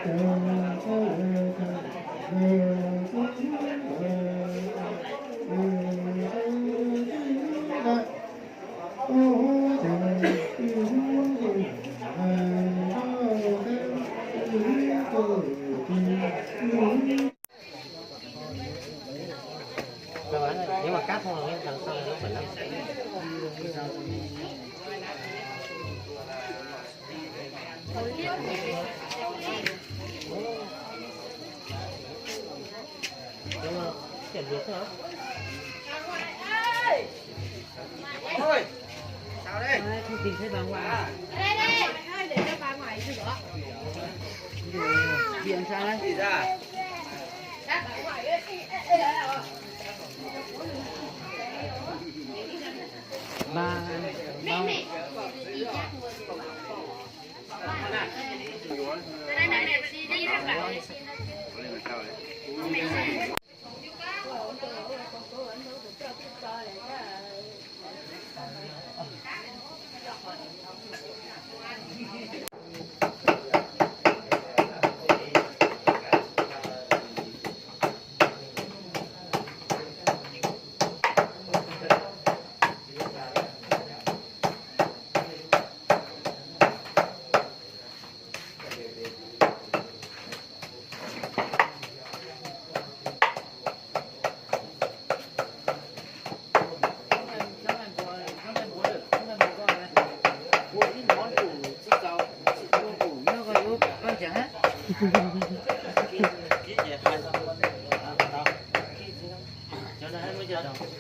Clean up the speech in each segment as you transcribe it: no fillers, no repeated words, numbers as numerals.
Nếu mà cắt không là đằng sau nó phải lắm. Chuyển được hả? Thôi. Sao đây? Không tìm thấy bà ngoại. Đây đây, ơi để cho bà ngoại rửa. Điện sao đấy? Đi ra. Các bà ngoại ơi. Bà Này. Này, đi ra bà.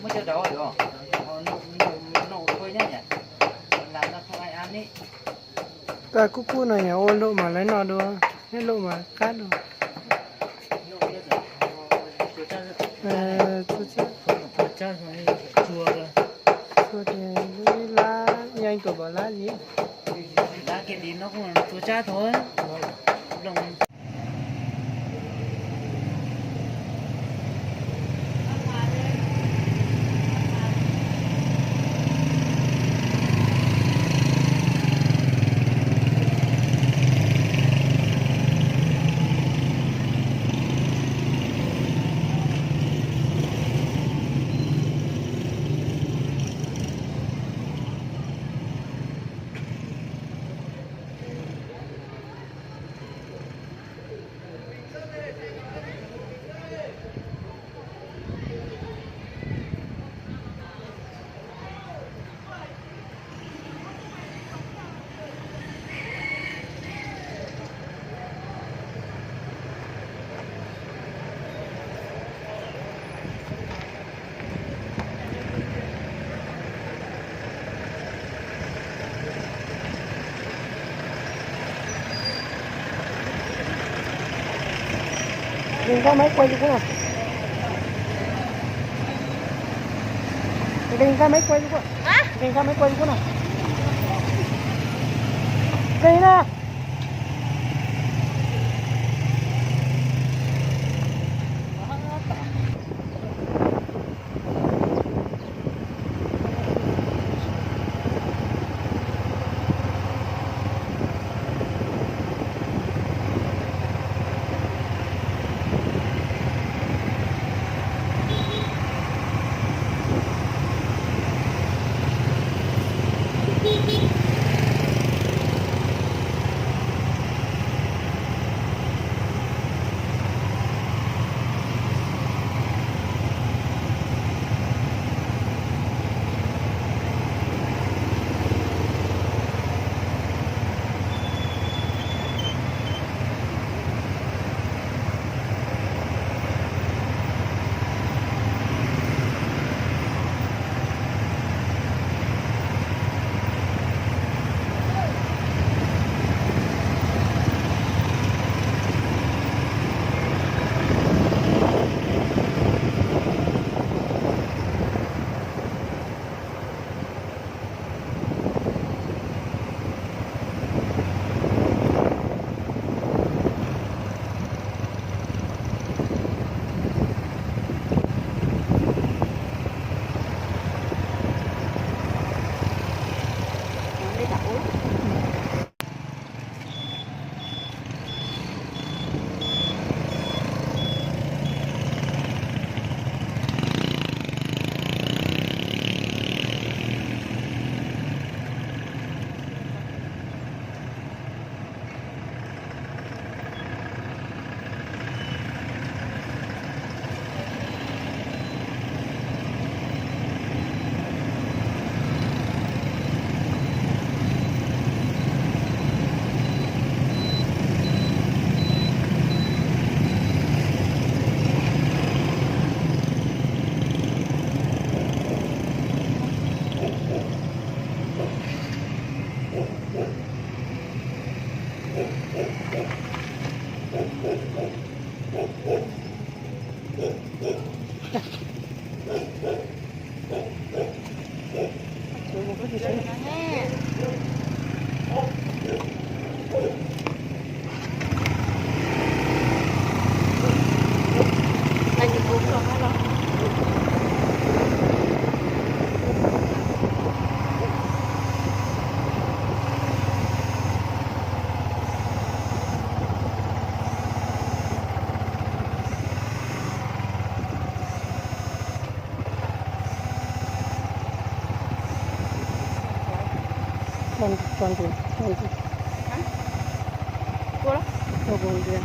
mới cho đó được không? Nổ thôi nhá nhỉ? Làm ra không ai ăn đi. Cái cucu này nhà ôn lộ mà lấy nó được, hết lộ mà cắt được. Chuột chân rồi, chua rồi. Chua thì với lá, nhanh tuổi bảo lá gì? Lá kia thì nó cũng chua chát thôi. Đồng Đừng ra máy quay cho cô nào. Đừng ra máy quay cho cô. Đừng ra máy quay cho cô nào. Đây nè. Con gì? Cô đó. Cô buồn gì?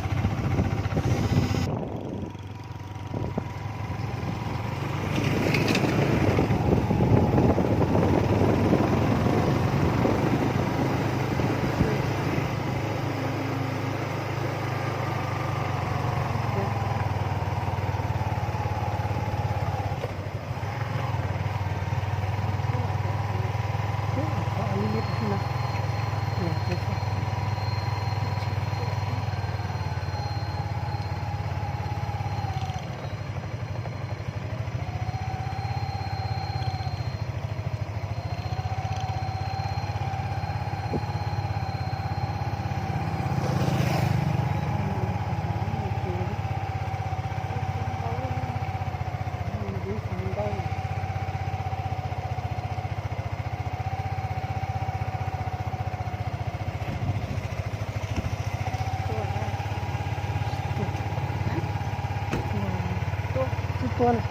Tuôn này.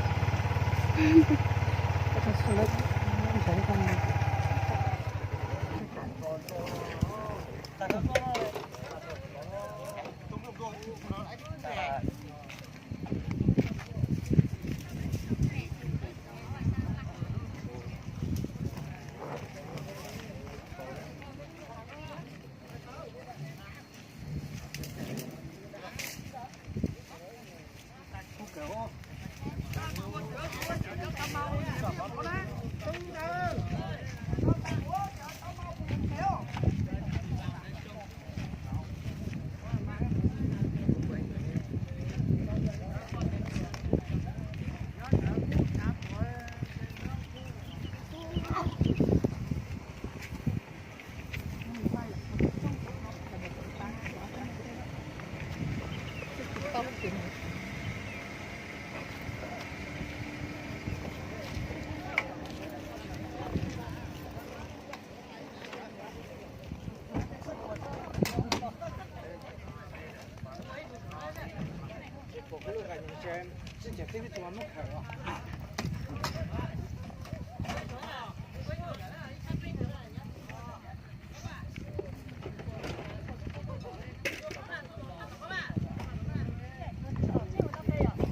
Cái số đấy không thấy con này.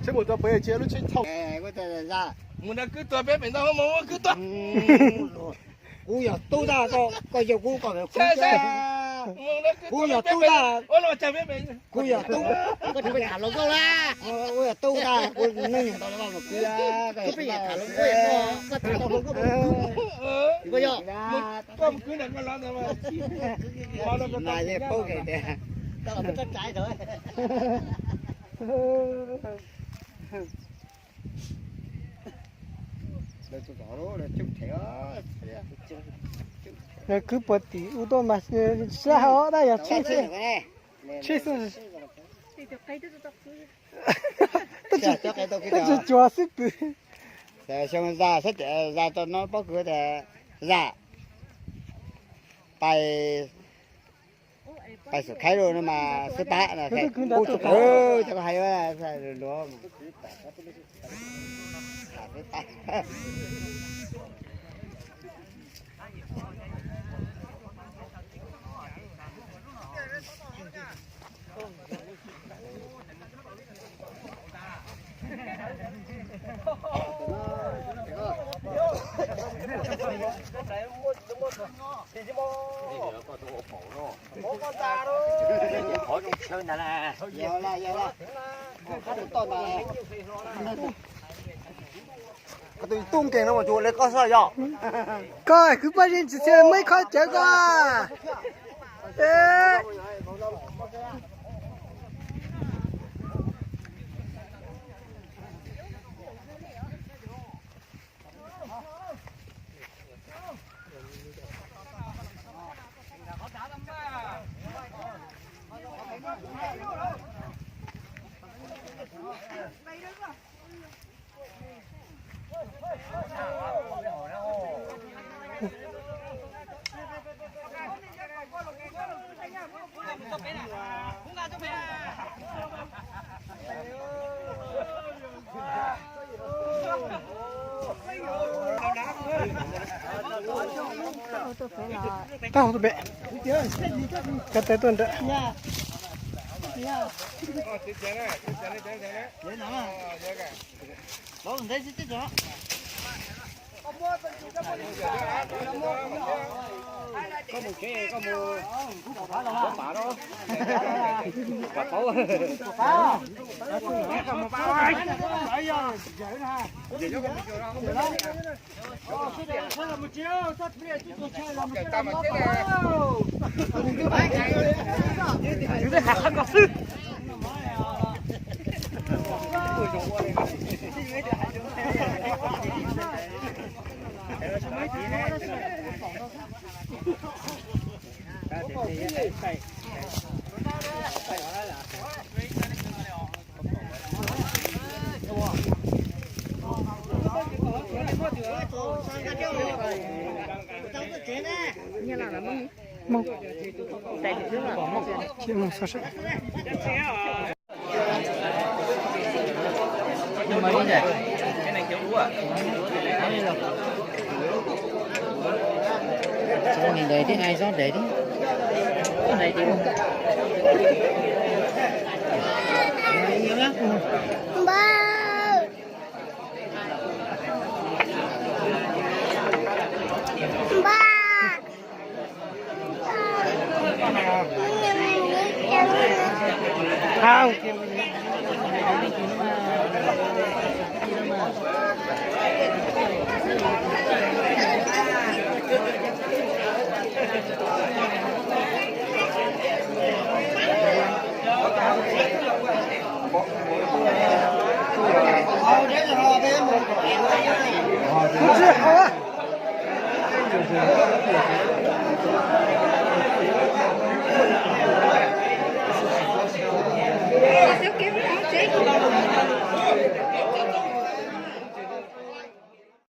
这么多白接了去操，哎，我在啥？我那个多别别那我个多，我要多大个要我个空噻间，我那个我要多大，我老这别别，我要多，我这边看路够啦，我要多大，我能用到的话我可以啊，这边看路我也我看到路我不，我要，我不可能我拉的嘛，我那个那也不给的，到了不摘头。Đây tôi có đó là chụp thẻ Rồi cứ bật tí ô tô mà xe họ đây là chết chết chết rồi. cho cái tôi Cái gì chua xích từ. Để xong ra sẽ ra cho nó có cửa để ra bài bài sửa khai rồi nó mà sửa bạ là cái cho có hay quá là đó tôi tung kèn nó mà chuột lấy có sao vậy? Coi cứ bao nhiêu chỉ chơi mấy khó chơi coi. Ê. tao tụi bé cái tay tuần đó đó mình thấy chết đó có một cái có một quả đó quả pháo mong chị mong sao sẽ mấy nhỉ? Cái này kiểu lúa à? sao nhìn đấy thì ai rót đấy đi Cái này kiểu nhiều lắm không